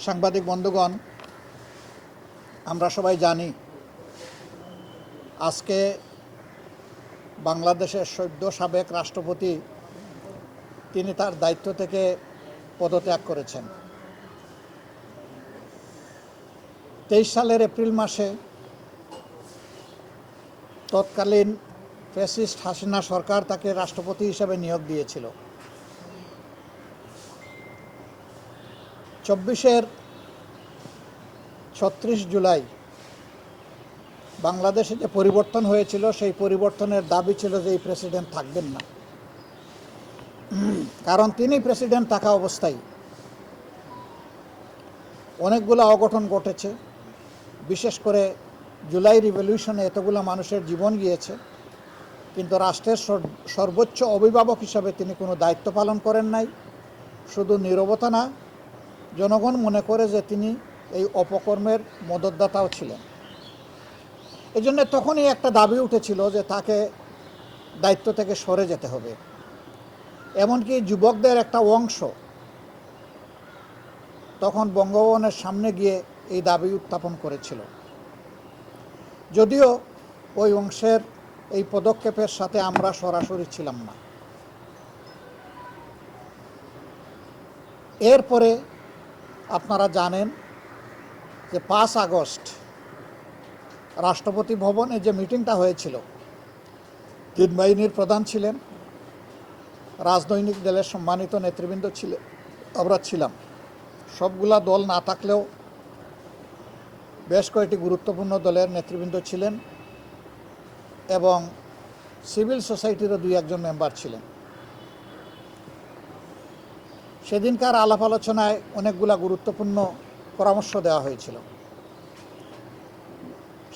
সাংবাদিক বন্ধুগণ, আমরা সবাই জানি আজকে বাংলাদেশের সদ্য সাবেক রাষ্ট্রপতি তিনি তার দায়িত্ব থেকে পদত্যাগ করেছেন। 23 সালের এপ্রিল মাসে তৎকালীন ফ্যাসিস্ট হাসিনা সরকার তাকে রাষ্ট্রপতি হিসেবে নিয়োগ দিয়েছিল। 36 জুলাই বাংলাদেশে যে পরিবর্তন হয়েছিল সেই পরিবর্তনের দাবি ছিল যে এই প্রেসিডেন্ট থাকবেন না, কারণ তিনি প্রেসিডেন্ট থাকা অবস্থায় অনেকগুলো অঘটন ঘটেছে। বিশেষ করে জুলাই রিভলিউশনে এতগুলো মানুষের জীবন গিয়েছে, কিন্তু রাষ্ট্রের সর্বোচ্চ অভিভাবক হিসাবে তিনি কোনো দায়িত্ব পালন করেন নাই। শুধু নীরবতা না, জনগণ মনে করে যে তিনি এই অপকর্মের মদতদাতাও ছিলেন। এই জন্য তখনই একটা দাবি উঠেছিল যে তাকে দায়িত্ব থেকে সরে যেতে হবে। এমনকি যুবকদের একটা অংশ তখন বঙ্গভবনের সামনে গিয়ে এই দাবি উত্থাপন করেছিল। যদিও ওই অংশের এই পদক্ষেপের সাথে আমরা সরাসরি ছিলাম না। এরপরে আপনারা জানেন যে 5 আগস্ট রাষ্ট্রপতি ভবনে যে মিটিংটা হয়েছিল, 3 বাহিনীর প্রধান ছিলেন, রাজনৈতিক দলের সম্মানিত নেতৃবৃন্দ ছিলেন, আমরা ছিলাম। সবগুলা দল না থাকলেও বেশ কয়েকটি গুরুত্বপূর্ণ দলের নেতৃবৃন্দ ছিলেন এবং সিভিল সোসাইটিরও 2-1 মেম্বার ছিলেন। সেদিনকার আলাপ আলোচনায় অনেকগুলা গুরুত্বপূর্ণ পরামর্শ দেওয়া হয়েছিল।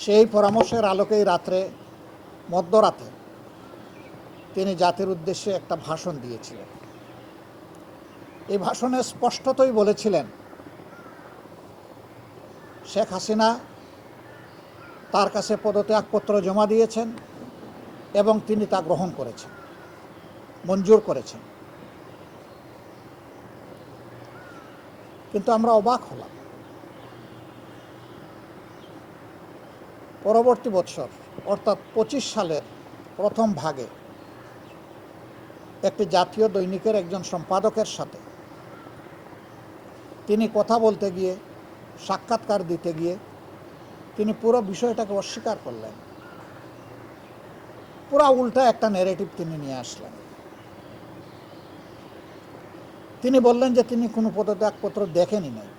সেই পরামর্শের আলোকেই মধ্যরাতে তিনি জাতির উদ্দেশ্যে একটা ভাষণ দিয়েছিলেন। এই ভাষণে স্পষ্টতই বলেছিলেন শেখ হাসিনা তার কাছে পদত্যাগপত্র জমা দিয়েছেন এবং তিনি তা গ্রহণ করেছেন, মঞ্জুর করেছেন। কিন্তু আমরা অবাক হলাম। পরবর্তী বছর অর্থাৎ 25 সালের প্রথম ভাগে একটি জাতীয় দৈনিকের একজন সম্পাদকের সাথে তিনি কথা বলতে গিয়ে, সাক্ষাৎকার দিতে গিয়ে তিনি পুরো বিষয়টাকে অস্বীকার করলেন। পুরো উল্টা একটা ন্যারেটিভ তিনি নিয়ে আসলেন। তিনি বললেন যে তিনি কোনো পদত্যাগপত্র দেখেনি নাই।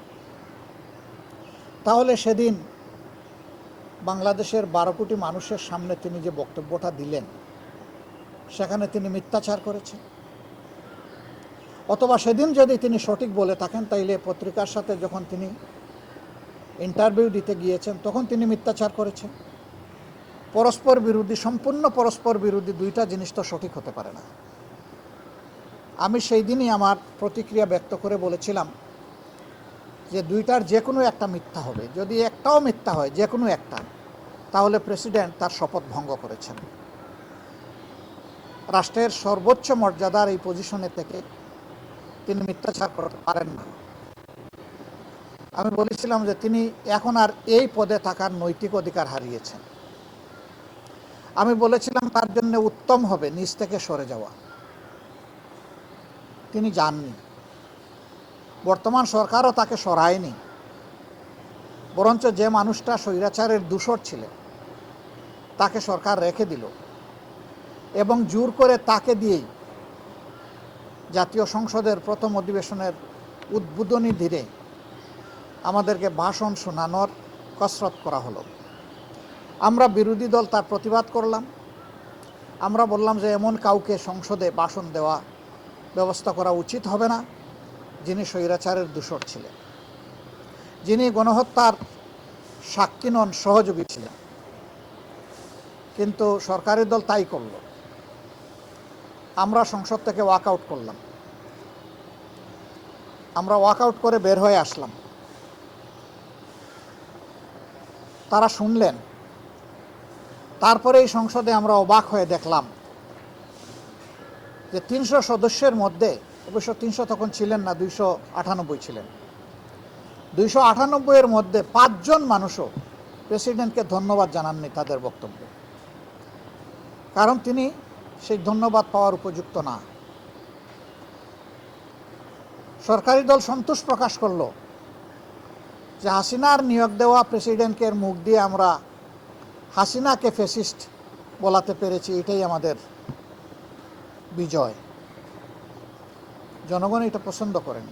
তাহলে সেদিন বাংলাদেশের 12 কোটি মানুষের সামনে তিনি যে বক্তব্যটা দিলেন সেখানে তিনি মিথ্যাচার করেছেন, অথবা সেদিন যদি তিনি সঠিক বলে থাকেন তাইলে পত্রিকার সাথে যখন তিনি ইন্টারভিউ দিতে গিয়েছেন তখন তিনি মিথ্যাচার করেছেন। পরস্পর বিরোধী, সম্পূর্ণ পরস্পর বিরোধী দুইটা জিনিস তো সঠিক হতে পারে না। আমি সেই দিনই আমার প্রতিক্রিয়া ব্যক্ত করে বলেছিলাম যে দুইটার যে কোনো একটা মিথ্যা হবে। যদি একটাও মিথ্যা হয়, যে কোনো একটা, তাহলে প্রেসিডেন্ট তার শপথ ভঙ্গ করেছেন। রাষ্ট্রের সর্বোচ্চ মর্যাদার এই পজিশনে থেকে তিনি মিথ্যাচার করতে পারেন না। আমি বলেছিলাম যে তিনি এখন আর এই পদে থাকার নৈতিক অধিকার হারিয়েছেন। আমি বলেছিলাম তার জন্য উত্তম হবে নিজ থেকে সরে যাওয়া। তিনি যাননি। বর্তমান সরকারও তাকে সরায়নি, বরঞ্চ যে মানুষটা স্বৈরাচারের দূষর ছিলেন তাকে সরকার রেখে দিল এবং জোর করে তাকে দিয়েই জাতীয় সংসদের প্রথম অধিবেশনের উদ্বোধনী দিনে আমাদেরকে ভাষণ শোনানোর কসরত করা হলো। আমরা বিরোধী দল তার প্রতিবাদ করলাম। আমরা বললাম যে এমন কাউকে সংসদে ভাষণ দেওয়া ব্যবস্থা করা উচিত হবে না যিনি স্বৈরাচারের দূষর ছিলেন, যিনি গণহত্যার সাক্ষী নন, সহযোগী ছিলেন। কিন্তু সরকারি দল তাই করল। আমরা সংসদ থেকে ওয়াকআউট করলাম। আমরা ওয়াকআউট করে বের হয়ে আসলাম। তারা শুনলেন। তারপরে এই সংসদে আমরা অবাক হয়ে দেখলাম যে 300 সদস্যের মধ্যে, অবশ্য 300 তখন ছিলেন না, 298 ছিলেন, 298 এর মধ্যে 5 জন মানুষও প্রেসিডেন্টকে ধন্যবাদ জানাননি তাদের বক্তব্যে, কারণ তিনি সেই ধন্যবাদ পাওয়ার উপযুক্ত না। সরকারি দল সন্তোষ প্রকাশ করল যে হাসিনার নিয়োগ দেওয়া প্রেসিডেন্টকে মুখ দিয়ে আমরা হাসিনাকে ফ্যাসিস্ট বলাতে পেরেছি, এটাই আমাদের বিজয়। জনগণ এটা পছন্দ করেন।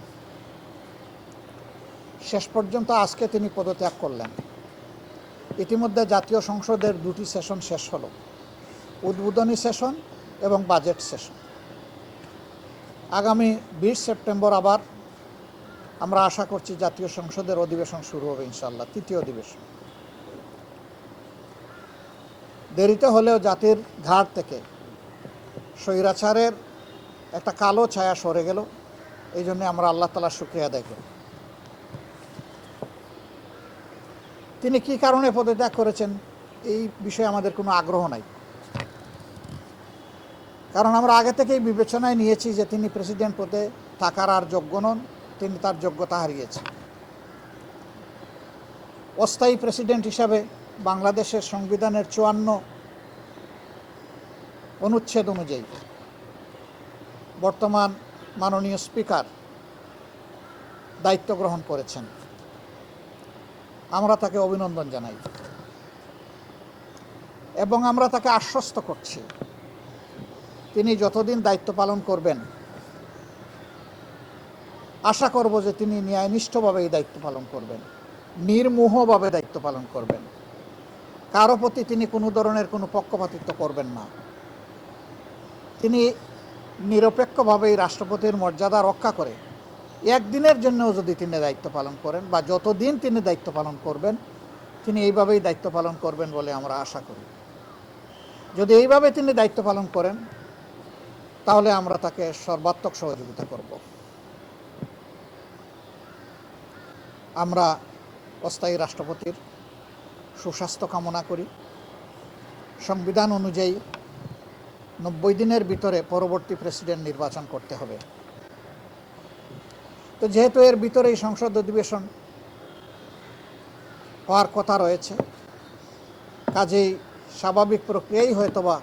শেষ পর্যন্ত আজকে তিনি পদত্যাগ করলেন। ইতিমধ্যে জাতীয় সংসদের 2টি সেশন শেষ হলো, উদ্বোধনী সেশন এবং বাজেট সেশন। আগামী 20 সেপ্টেম্বর আবার আমরা আশা করছি জাতীয় সংসদের অধিবেশন শুরু হবে ইনশাআল্লাহ, 3য় অধিবেশন। দেরিতে হলেও জাতির ঘাট থেকে স্বৈরাচারের একটা কালো ছায়া সরে গেল, এই জন্য আমরা আল্লাহ তাআলার শুকরিয়া আদায় করি। তিনি কি কারণে পদত্যাগ করেছেন এই বিষয়ে আমাদের কোনো আগ্রহ নাই, কারণ আমরা আগে থেকেই বিবেচনায় নিয়েছি যে তিনি প্রেসিডেন্ট পদে থাকার আর যোগ্য নন, তিনি তার যোগ্যতা হারিয়েছেন। অস্থায়ী প্রেসিডেন্ট হিসাবে বাংলাদেশের সংবিধানের 54 অনুচ্ছেদ অনুযায়ী বর্তমান মাননীয় স্পিকার দায়িত্ব গ্রহণ করেছেন। আমরা তাকে অভিনন্দন জানাই এবং আমরা তাকে আশ্বস্ত করছি তিনি যতদিন দায়িত্ব পালন করবেন, আশা করব যে তিনি ন্যায়নিষ্ঠভাবে এই দায়িত্ব পালন করবেন, নির্মোহভাবে দায়িত্ব পালন করবেন। কারো প্রতি তিনি কোনো ধরনের কোনো পক্ষপাতিত্ব করবেন না। তিনি নিরপেক্ষভাবে এই রাষ্ট্রপতির মর্যাদা রক্ষা করে একদিনের জন্যও যদি তিনি দায়িত্ব পালন করেন বা যতদিন তিনি দায়িত্ব পালন করবেন, তিনি এইভাবেই দায়িত্ব পালন করবেন বলে আমরা আশা করি। যদি এইভাবে তিনি দায়িত্ব পালন করেন তাহলে আমরা তাকে সর্বাত্মক সহযোগিতা করব। আমরা অস্থায়ী রাষ্ট্রপতির সুস্বাস্থ্য কামনা করি। সংবিধান অনুযায়ী 90 দিনের ভিতরে পরবর্তী প্রেসিডেন্ট নির্বাচন করতে হবে। তো যেহেতু এর ভিতরে এই সংসদ অধিবেশন হওয়ার কথা রয়েছে, কাজেই স্বাভাবিক প্রক্রিয়াই হয়তোবা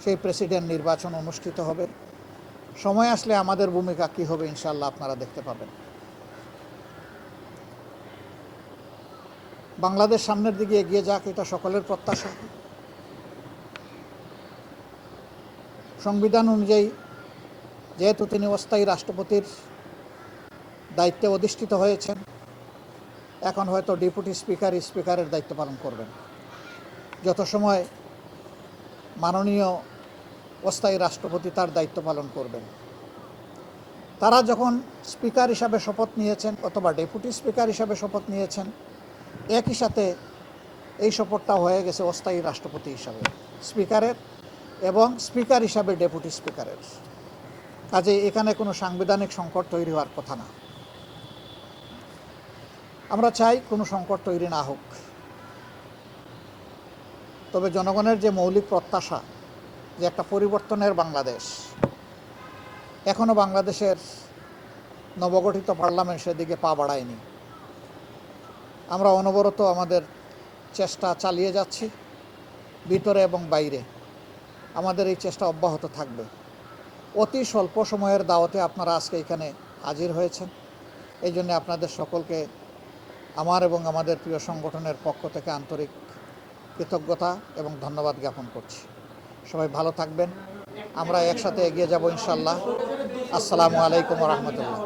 সেই প্রেসিডেন্ট নির্বাচন অনুষ্ঠিত হবে। সময় আসলে আমাদের ভূমিকা কী হবে ইনশাআল্লাহ আপনারা দেখতে পাবেন। বাংলাদেশ সামনের দিকে এগিয়ে যাক, এটা সকলের প্রত্যাশা। সংবিধান অনুযায়ী যেহেতু তিনি অস্থায়ী রাষ্ট্রপতির দায়িত্বে অধিষ্ঠিত হয়েছেন, এখন হয়তো ডেপুটি স্পিকারের দায়িত্ব পালন করবেন। যত সময় মাননীয় অস্থায়ী রাষ্ট্রপতি তার দায়িত্ব পালন করবেন, তারা যখন স্পিকার হিসাবে শপথ নিয়েছেন অথবা ডেপুটি স্পিকার হিসাবে শপথ নিয়েছেন, একই সাথে এই শপথটা হয়ে গেছে অস্থায়ী রাষ্ট্রপতি হিসাবে স্পিকারের এবং স্পিকার হিসাবে ডেপুটি স্পিকারের। কাজে এখানে কোনো সাংবিধানিক সংকট তৈরি হওয়ার কথা না। আমরা চাই কোনো সংকট তৈরি না হোক, তবে জনগণের যে মৌলিক প্রত্যাশা যে একটা পরিবর্তনের বাংলাদেশ, এখনও বাংলাদেশের নবগঠিত পার্লামেন্ট সেদিকে পা বাড়ায়নি। আমরা অনবরত আমাদের চেষ্টা চালিয়ে যাচ্ছি, ভিতরে এবং বাইরে আমাদের এই চেষ্টা অব্যাহত থাকবে। অতি স্বল্প সময়ের দাওয়াতে আপনারা আজকে এখানে হাজির হয়েছেন, এই জন্য আপনাদের সকলকে আমার এবং আমাদের প্রিয় সংগঠনের পক্ষ থেকে আন্তরিক কৃতজ্ঞতা এবং ধন্যবাদ জ্ঞাপন করছি। সবাই ভালো থাকবেন, আমরা একসাথে এগিয়ে যাব ইনশাআল্লাহ। আসসালামু আলাইকুম ওয়া রাহমাতুল্লাহ।